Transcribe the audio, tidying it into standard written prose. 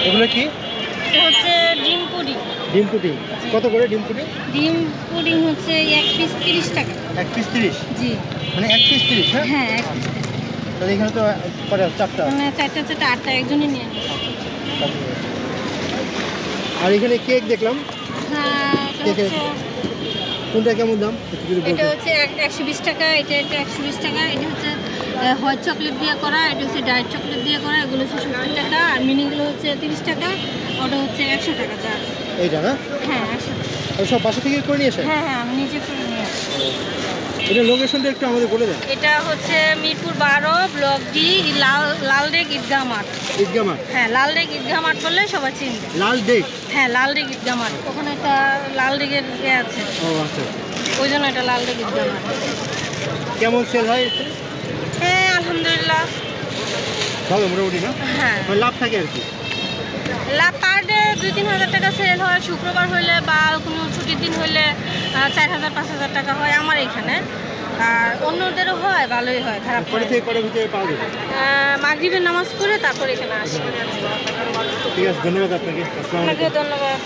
এগুলো কি? এটা হচ্ছে ডিম পুডিং। ডিম পুডিং কত করে ডিম পুডিং? ডিম পুডিং হচ্ছে 1 পিস 30 টাকা। 1 পিস 30? জি। মানে 1 পিস 30? হ্যাঁ হ্যাঁ 1 পিস 30। তাহলে এখানে তো পরে 4টা। মানে 4টা 8টা একজনই নিয়ে নেয়। আর এখানে কেক দেখলাম। হ্যাঁ এটা হচ্ছে কোনটা কেমন দাম একটু যদি এটা বলতেন। হচ্ছে 120 টাকা, এটা 120 টাকা। এটা হচ্ছে হোয়াইট চকলেট দিয়ে করা, এটা হচ্ছে ডার্ক চকলেট দিয়ে করা। এগুলো হচ্ছে 70 টাকা আর মিনিগুলো হচ্ছে 30 টাকা। ওটা হচ্ছে 100 টাকা যার। এইটা না? হ্যাঁ 100 টাকা। আর সব বাসা থেকে করে নিয়ে আসেন? হ্যাঁ হ্যাঁ আমি নিজে করে নিয়ে আসি। এটা লোকেশনটা একটু আমাদের বলে দেন। এটা হচ্ছে মিরপুর 12 ব্লক ডি লালডেগ ঈদগাহ মাঠ। ঈদগাহ মাঠ? হ্যাঁ লালডেগ ঈদগাহ মাঠ বললে সবাই চিনবে। লালডেগ? হ্যাঁ লালডেগ ঈদগাহ মাঠ। ওখানে একটা লালডেগের আছে। ও আচ্ছা। ওই জন্য এটা লালডেগ ঈদগাহ মাঠ। কেমন সেল হয়? হ্যাঁ আলহামদুলিল্লাহ ভালো মোটামুটি না? হ্যাঁ মানে লাভ থাকে আর কি। লাভ পার ডে 2-3 হাজার টাকা সেল হয়। শুক্রবার হইলে বা কোনো ছুটির দিন হইলে 4,000-5,000 টাকা হয় আমার এখানে। আর অন্যদেরও হয়, ভালোই হয়, খারাপ করে হয়। থেকে করে ভিতরে পাওয়া যাবে? মাগরিবের নামাজ পড়ে তারপর এখানে আসি। ঠিক আছে, ধন্যবাদ আপনাকে। আসসালামু আলাইকুম। আপনাকে ধন্যবাদ।